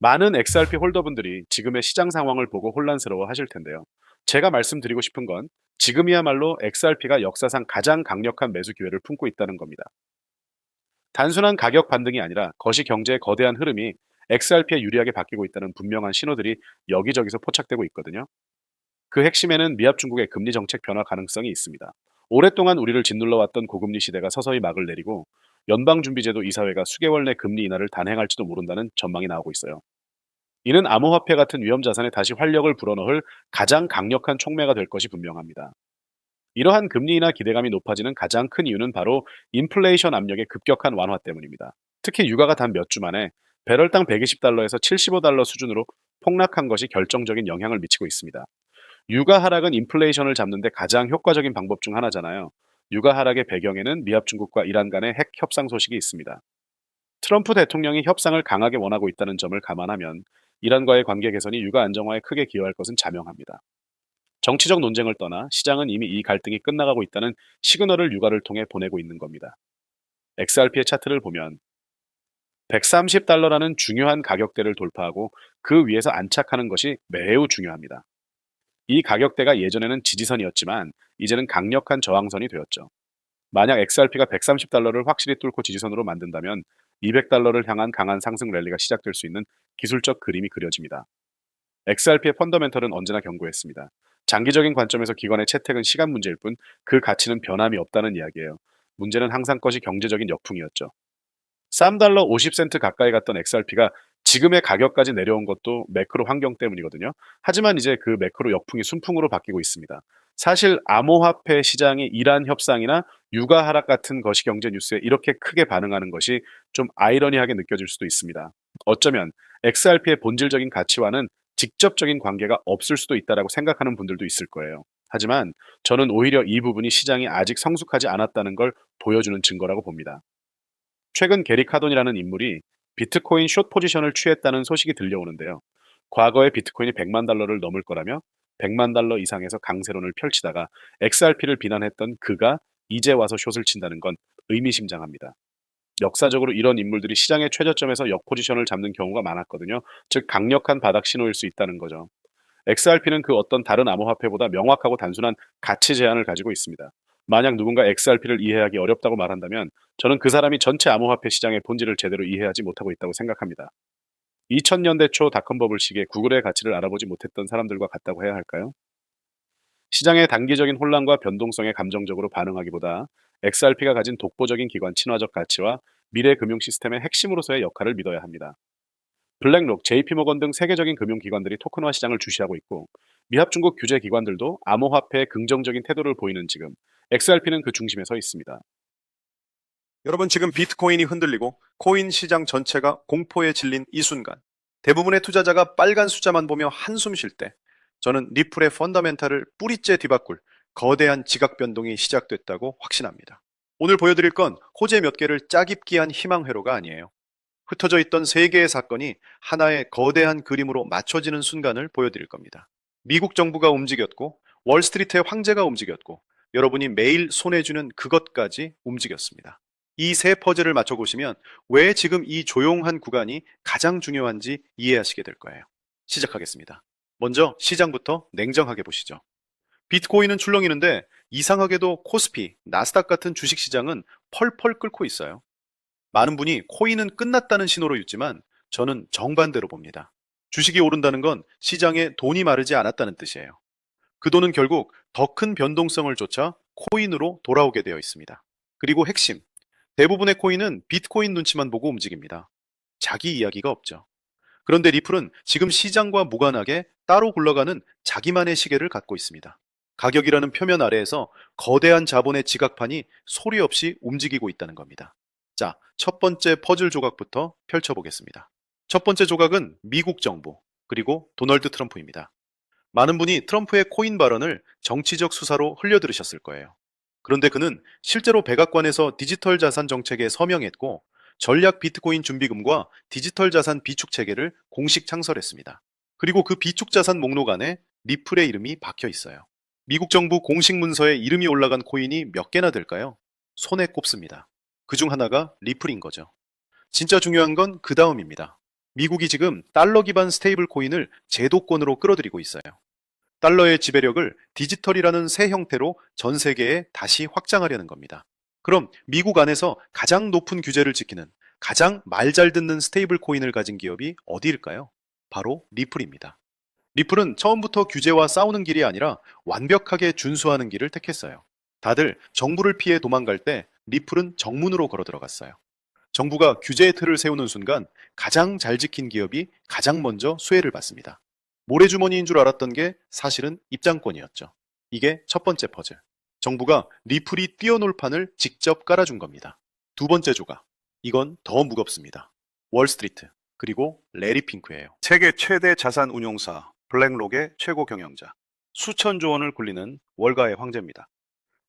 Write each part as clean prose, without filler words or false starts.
많은 XRP 홀더분들이 지금의 시장 상황을 보고 혼란스러워 하실 텐데요. 제가 말씀드리고 싶은 건 지금이야말로 XRP가 역사상 가장 강력한 매수 기회를 품고 있다는 겁니다. 단순한 가격 반등이 아니라 거시 경제의 거대한 흐름이 XRP에 유리하게 바뀌고 있다는 분명한 신호들이 여기저기서 포착되고 있거든요. 그 핵심에는 미합 중국의 금리 정책 변화 가능성이 있습니다. 오랫동안 우리를 짓눌러왔던 고금리 시대가 서서히 막을 내리고 연방준비제도 이사회가 수개월 내 금리 인하를 단행할지도 모른다는 전망이 나오고 있어요. 이는 암호화폐 같은 위험 자산에 다시 활력을 불어넣을 가장 강력한 촉매가 될 것이 분명합니다. 이러한 금리 인하 기대감이 높아지는 가장 큰 이유는 바로 인플레이션 압력의 급격한 완화 때문입니다. 특히 유가가 단 몇 주 만에 배럴당 120달러에서 75달러 수준으로 폭락한 것이 결정적인 영향을 미치고 있습니다. 유가 하락은 인플레이션을 잡는 데 가장 효과적인 방법 중 하나잖아요. 유가 하락의 배경에는 미합 중국과 이란 간의 핵 협상 소식이 있습니다. 트럼프 대통령이 협상을 강하게 원하고 있다는 점을 감안하면 이란과의 관계 개선이 유가 안정화에 크게 기여할 것은 자명합니다. 정치적 논쟁을 떠나 시장은 이미 이 갈등이 끝나가고 있다는 시그널을 유가를 통해 보내고 있는 겁니다. XRP의 차트를 보면 130달러라는 중요한 가격대를 돌파하고 그 위에서 안착하는 것이 매우 중요합니다. 이 가격대가 예전에는 지지선이었지만 이제는 강력한 저항선이 되었죠. 만약 XRP가 130달러를 확실히 뚫고 지지선으로 만든다면 200달러를 향한 강한 상승 랠리가 시작될 수 있는 기술적 그림이 그려집니다. XRP의 펀더멘털은 언제나 견고했습니다. 장기적인 관점에서 기관의 채택은 시간 문제일 뿐 그 가치는 변함이 없다는 이야기예요. 문제는 항상 것이 경제적인 역풍이었죠. 3달러 50센트 가까이 갔던 XRP가 지금의 가격까지 내려온 것도 매크로 환경 때문이거든요. 하지만 이제 그 매크로 역풍이 순풍으로 바뀌고 있습니다. 사실 암호화폐 시장이 이란 협상이나 유가 하락 같은 거시경제 뉴스에 이렇게 크게 반응하는 것이 좀 아이러니하게 느껴질 수도 있습니다. 어쩌면 XRP의 본질적인 가치와는 직접적인 관계가 없을 수도 있다라고 생각하는 분들도 있을 거예요. 하지만 저는 오히려 이 부분이 시장이 아직 성숙하지 않았다는 걸 보여주는 증거라고 봅니다. 최근 게리 카돈이라는 인물이 비트코인 숏 포지션을 취했다는 소식이 들려오는데요. 과거에 비트코인이 100만 달러를 넘을 거라며 100만 달러 이상에서 강세론을 펼치다가 XRP를 비난했던 그가 이제 와서 숏을 친다는 건 의미심장합니다. 역사적으로 이런 인물들이 시장의 최저점에서 역포지션을 잡는 경우가 많았거든요. 즉 강력한 바닥 신호일 수 있다는 거죠. XRP는 그 어떤 다른 암호화폐보다 명확하고 단순한 가치 제한을 가지고 있습니다. 만약 누군가 XRP를 이해하기 어렵다고 말한다면 저는 그 사람이 전체 암호화폐 시장의 본질을 제대로 이해하지 못하고 있다고 생각합니다. 2000년대 초 닷컴 버블 시기에 구글의 가치를 알아보지 못했던 사람들과 같다고 해야 할까요? 시장의 단기적인 혼란과 변동성에 감정적으로 반응하기보다 XRP가 가진 독보적인 기관 친화적 가치와 미래 금융 시스템의 핵심으로서의 역할을 믿어야 합니다. 블랙록, JP모건 등 세계적인 금융기관들이 토큰화 시장을 주시하고 있고 미합중국 규제 기관들도 암호화폐에 긍정적인 태도를 보이는 지금 XRP는 그 중심에 서 있습니다. 여러분, 지금 비트코인이 흔들리고 코인 시장 전체가 공포에 질린 이 순간, 대부분의 투자자가 빨간 숫자만 보며 한숨 쉴 때, 저는 리플의 펀더멘탈을 뿌리째 뒤바꿀 거대한 지각 변동이 시작됐다고 확신합니다. 오늘 보여드릴 건 호재 몇 개를 짜깁기한 희망 회로가 아니에요. 흩어져 있던 세 개의 사건이 하나의 거대한 그림으로 맞춰지는 순간을 보여드릴 겁니다. 미국 정부가 움직였고, 월스트리트의 황제가 움직였고, 여러분이 매일 손에 쥐는 그것까지 움직였습니다. 이 세 퍼즐을 맞춰보시면 왜 지금 이 조용한 구간이 가장 중요한지 이해하시게 될 거예요. 시작하겠습니다. 먼저 시장부터 냉정하게 보시죠. 비트코인은 출렁이는데 이상하게도 코스피, 나스닥 같은 주식시장은 펄펄 끓고 있어요. 많은 분이 코인은 끝났다는 신호로 읽지만 저는 정반대로 봅니다. 주식이 오른다는 건 시장에 돈이 마르지 않았다는 뜻이에요. 그 돈은 결국 더 큰 변동성을 쫓아 코인으로 돌아오게 되어 있습니다. 그리고 핵심, 대부분의 코인은 비트코인 눈치만 보고 움직입니다. 자기 이야기가 없죠. 그런데 리플은 지금 시장과 무관하게 따로 굴러가는 자기만의 시계를 갖고 있습니다. 가격이라는 표면 아래에서 거대한 자본의 지각판이 소리 없이 움직이고 있다는 겁니다. 자, 첫 번째 퍼즐 조각부터 펼쳐보겠습니다. 첫 번째 조각은 미국 정부, 그리고 도널드 트럼프입니다. 많은 분이 트럼프의 코인 발언을 정치적 수사로 흘려들으셨을 거예요. 그런데 그는 실제로 백악관에서 디지털 자산 정책에 서명했고 전략 비트코인 준비금과 디지털 자산 비축 체계를 공식 창설했습니다. 그리고 그 비축 자산 목록 안에 리플의 이름이 박혀 있어요. 미국 정부 공식 문서에 이름이 올라간 코인이 몇 개나 될까요? 손에 꼽습니다. 그 중 하나가 리플인 거죠. 진짜 중요한 건 그 다음입니다. 미국이 지금 달러 기반 스테이블 코인을 제도권으로 끌어들이고 있어요. 달러의 지배력을 디지털이라는 새 형태로 전 세계에 다시 확장하려는 겁니다. 그럼 미국 안에서 가장 높은 규제를 지키는 가장 말 잘 듣는 스테이블 코인을 가진 기업이 어디일까요? 바로 리플입니다. 리플은 처음부터 규제와 싸우는 길이 아니라 완벽하게 준수하는 길을 택했어요. 다들 정부를 피해 도망갈 때 리플은 정문으로 걸어 들어갔어요. 정부가 규제의 틀을 세우는 순간 가장 잘 지킨 기업이 가장 먼저 수혜를 받습니다. 모래주머니인 줄 알았던 게 사실은 입장권이었죠. 이게 첫 번째 퍼즐. 정부가 리플이 뛰어놀 판을 직접 깔아준 겁니다. 두 번째 조각. 이건 더 무겁습니다. 월스트리트, 그리고 레리 핑크예요. 세계 최대 자산 운용사 블랙록의 최고 경영자. 수천조 원을 굴리는 월가의 황제입니다.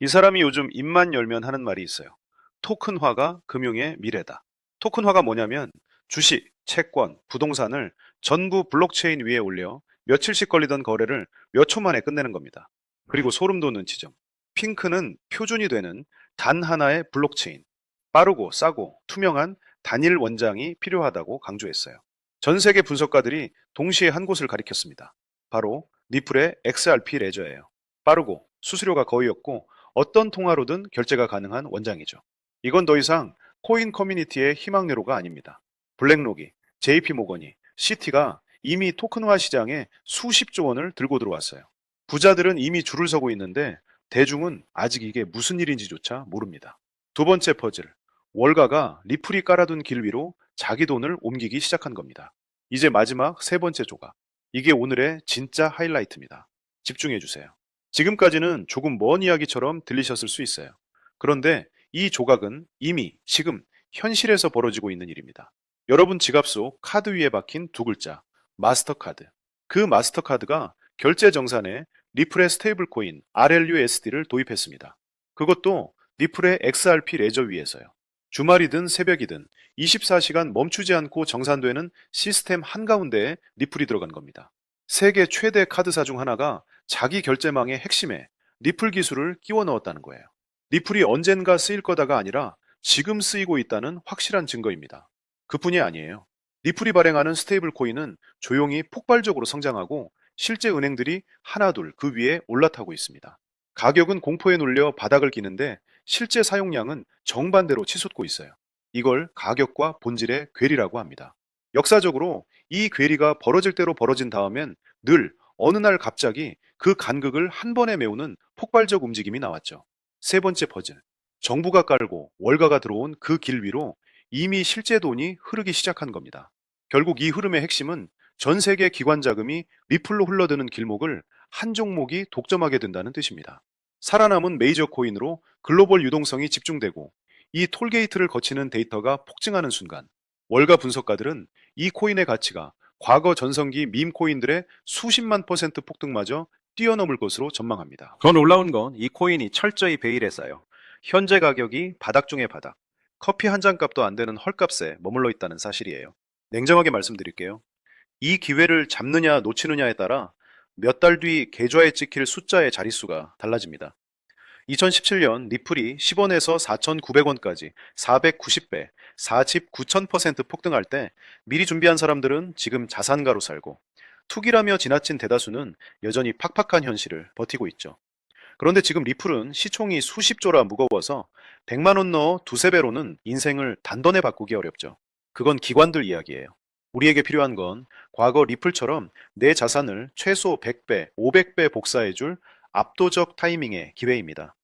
이 사람이 요즘 입만 열면 하는 말이 있어요. 토큰화가 금융의 미래다. 토큰화가 뭐냐면 주식, 채권, 부동산을 전부 블록체인 위에 올려 며칠씩 걸리던 거래를 몇 초 만에 끝내는 겁니다. 그리고 소름 돋는 지점. 핑크는 표준이 되는 단 하나의 블록체인. 빠르고 싸고 투명한 단일 원장이 필요하다고 강조했어요. 전 세계 분석가들이 동시에 한 곳을 가리켰습니다. 바로 리플의 XRP 레저예요. 빠르고 수수료가 거의 없고 어떤 통화로든 결제가 가능한 원장이죠. 이건 더 이상 코인 커뮤니티의 희망내로가 아닙니다. 블랙록이, JP모건이, 시티가 이미 토큰화 시장에 수십조 원을 들고 들어왔어요. 부자들은 이미 줄을 서고 있는데 대중은 아직 이게 무슨 일인지조차 모릅니다. 두 번째 퍼즐. 월가가 리플이 깔아둔 길 위로 자기 돈을 옮기기 시작한 겁니다. 이제 마지막 세 번째 조각. 이게 오늘의 진짜 하이라이트입니다. 집중해 주세요. 지금까지는 조금 먼 이야기처럼 들리셨을 수 있어요. 그런데 이 조각은 이미 지금 현실에서 벌어지고 있는 일입니다. 여러분 지갑 속 카드 위에 박힌 두 글자, 마스터카드. 그 마스터카드가 결제 정산에 리플의 스테이블 코인 RLUSD를 도입했습니다. 그것도 리플의 XRP 레저 위에서요. 주말이든 새벽이든 24시간 멈추지 않고 정산되는 시스템 한가운데에 리플이 들어간 겁니다. 세계 최대 카드사 중 하나가 자기 결제망의 핵심에 리플 기술을 끼워 넣었다는 거예요. 리플이 언젠가 쓰일 거다가 아니라 지금 쓰이고 있다는 확실한 증거입니다. 그뿐이 아니에요. 리플이 발행하는 스테이블 코인은 조용히 폭발적으로 성장하고 실제 은행들이 하나둘 그 위에 올라타고 있습니다. 가격은 공포에 눌려 바닥을 기는데 실제 사용량은 정반대로 치솟고 있어요. 이걸 가격과 본질의 괴리라고 합니다. 역사적으로 이 괴리가 벌어질 대로 벌어진 다음엔 늘 어느 날 갑자기 그 간극을 한 번에 메우는 폭발적 움직임이 나왔죠. 세 번째 퍼즐. 정부가 깔고 월가가 들어온 그 길 위로 이미 실제 돈이 흐르기 시작한 겁니다. 결국 이 흐름의 핵심은 전 세계 기관 자금이 리플로 흘러드는 길목을 한 종목이 독점하게 된다는 뜻입니다. 살아남은 메이저 코인으로 글로벌 유동성이 집중되고 이 톨게이트를 거치는 데이터가 폭증하는 순간 월가 분석가들은 이 코인의 가치가 과거 전성기 밈 코인들의 수십만 퍼센트 폭등마저 뛰어넘을 것으로 전망합니다. 더 놀라운 건 이 코인이 철저히 베일했어요. 현재 가격이 바닥 중의 바닥, 커피 한 잔 값도 안 되는 헐값에 머물러 있다는 사실이에요. 냉정하게 말씀드릴게요. 이 기회를 잡느냐 놓치느냐에 따라 몇 달 뒤 계좌에 찍힐 숫자의 자릿수가 달라집니다. 2017년 리플이 10원에서 4,900원까지 490배, 49,000% 폭등할 때 미리 준비한 사람들은 지금 자산가로 살고 투기라며 지나친 대다수는 여전히 팍팍한 현실을 버티고 있죠. 그런데 지금 리플은 시총이 수십조라 무거워서 100만 원 넣어 두세 배로는 인생을 단번에 바꾸기 어렵죠. 그건 기관들 이야기예요. 우리에게 필요한 건 과거 리플처럼 내 자산을 최소 100배, 500배 복사해줄 압도적 타이밍의 기회입니다.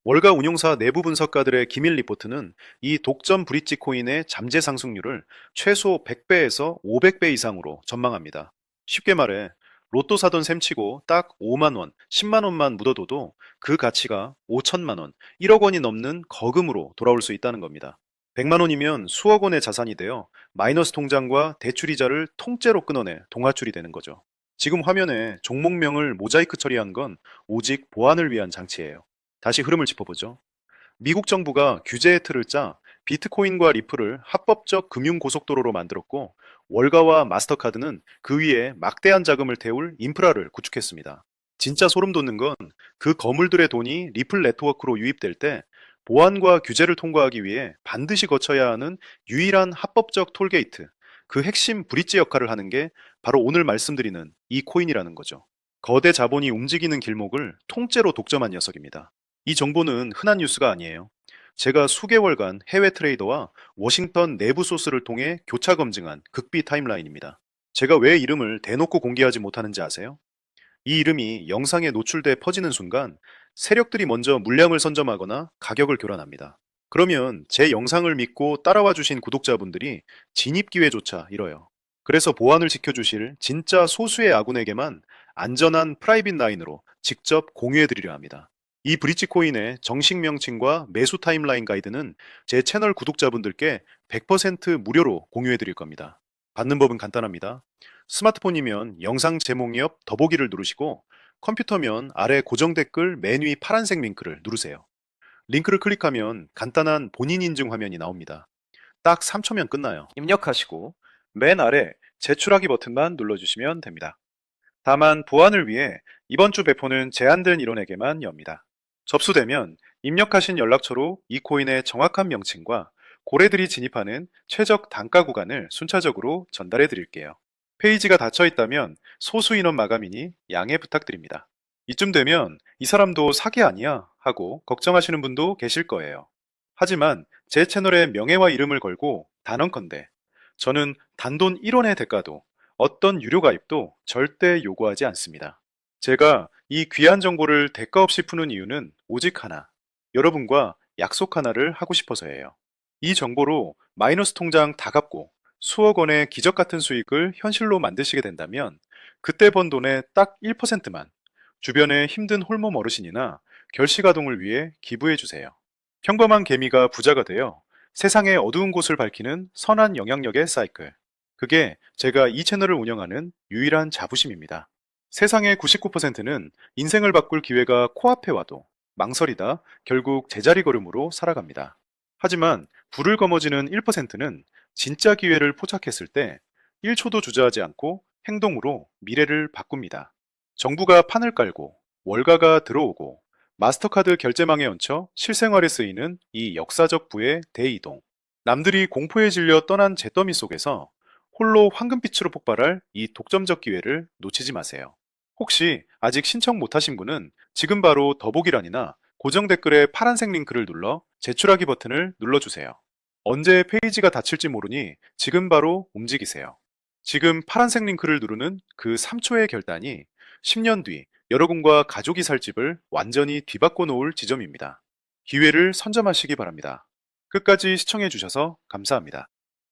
월가 운용사 내부 분석가들의 기밀 리포트는 이 독점 브릿지 코인의 잠재 상승률을 최소 100배에서 500배 이상으로 전망합니다. 쉽게 말해 로또 사던 셈치고 딱 5만 원, 10만 원만 묻어둬도 그 가치가 5천만 원, 1억 원이 넘는 거금으로 돌아올 수 있다는 겁니다. 100만 원이면 수억 원의 자산이 되어 마이너스 통장과 대출이자를 통째로 끊어내 동화출이 되는 거죠. 지금 화면에 종목명을 모자이크 처리한 건 오직 보안을 위한 장치예요. 다시 흐름을 짚어보죠. 미국 정부가 규제의 틀을 짜 비트코인과 리플을 합법적 금융고속도로로 만들었고 월가와 마스터카드는 그 위에 막대한 자금을 태울 인프라를 구축했습니다. 진짜 소름 돋는 건 그 거물들의 돈이 리플 네트워크로 유입될 때 보안과 규제를 통과하기 위해 반드시 거쳐야 하는 유일한 합법적 톨게이트, 그 핵심 브릿지 역할을 하는 게 바로 오늘 말씀드리는 이 코인이라는 거죠. 거대 자본이 움직이는 길목을 통째로 독점한 녀석입니다. 이 정보는 흔한 뉴스가 아니에요. 제가 수개월간 해외 트레이더와 워싱턴 내부 소스를 통해 교차 검증한 극비 타임라인입니다. 제가 왜 이름을 대놓고 공개하지 못하는지 아세요? 이 이름이 영상에 노출돼 퍼지는 순간 세력들이 먼저 물량을 선점하거나 가격을 교란합니다. 그러면 제 영상을 믿고 따라와 주신 구독자분들이 진입 기회조차 잃어요. 그래서 보안을 지켜주실 진짜 소수의 아군에게만 안전한 프라이빗 라인으로 직접 공유해 드리려 합니다. 이 브릿지 코인의 정식 명칭과 매수 타임라인 가이드는 제 채널 구독자분들께 100% 무료로 공유해 드릴 겁니다. 받는 법은 간단합니다. 스마트폰이면 영상 제목 옆 더보기를 누르시고 컴퓨터면 아래 고정 댓글 맨 위 파란색 링크를 누르세요. 링크를 클릭하면 간단한 본인 인증 화면이 나옵니다. 딱 3초면 끝나요. 입력하시고 맨 아래 제출하기 버튼만 눌러주시면 됩니다. 다만 보안을 위해 이번 주 배포는 제한된 일원에게만 엽니다. 접수되면 입력하신 연락처로 이 코인의 정확한 명칭과 고래들이 진입하는 최적 단가 구간을 순차적으로 전달해 드릴게요. 페이지가 닫혀 있다면 소수 인원 마감이니 양해 부탁드립니다. 이쯤 되면 이 사람도 사기 아니야 하고 걱정하시는 분도 계실 거예요. 하지만 제 채널에 명예와 이름을 걸고 단언컨대 저는 단돈 1원의 대가도 어떤 유료 가입도 절대 요구하지 않습니다. 제가 이 귀한 정보를 대가 없이 푸는 이유는 오직 하나, 여러분과 약속 하나를 하고 싶어서예요. 이 정보로 마이너스 통장 다 갚고 수억 원의 기적 같은 수익을 현실로 만드시게 된다면 그때 번 돈의 딱 1%만 주변의 힘든 홀몸 어르신이나 결식아동을 위해 기부해 주세요. 평범한 개미가 부자가 되어 세상의 어두운 곳을 밝히는 선한 영향력의 사이클. 그게 제가 이 채널을 운영하는 유일한 자부심입니다. 세상의 99%는 인생을 바꿀 기회가 코앞에 와도 망설이다 결국 제자리 걸음으로 살아갑니다. 하지만 불을 거머쥐는 1%는 진짜 기회를 포착했을 때 1초도 주저하지 않고 행동으로 미래를 바꿉니다. 정부가 판을 깔고 월가가 들어오고 마스터카드 결제망에 얹혀 실생활에 쓰이는 이 역사적 부의 대이동. 남들이 공포에 질려 떠난 잿더미 속에서 홀로 황금빛으로 폭발할 이 독점적 기회를 놓치지 마세요. 혹시 아직 신청 못하신 분은 지금 바로 더보기란이나 고정 댓글에 파란색 링크를 눌러 제출하기 버튼을 눌러주세요. 언제 페이지가 닫힐지 모르니 지금 바로 움직이세요. 지금 파란색 링크를 누르는 그 3초의 결단이 10년 뒤 여러분과 가족이 살 집을 완전히 뒤바꿔 놓을 지점입니다. 기회를 선점하시기 바랍니다. 끝까지 시청해 주셔서 감사합니다.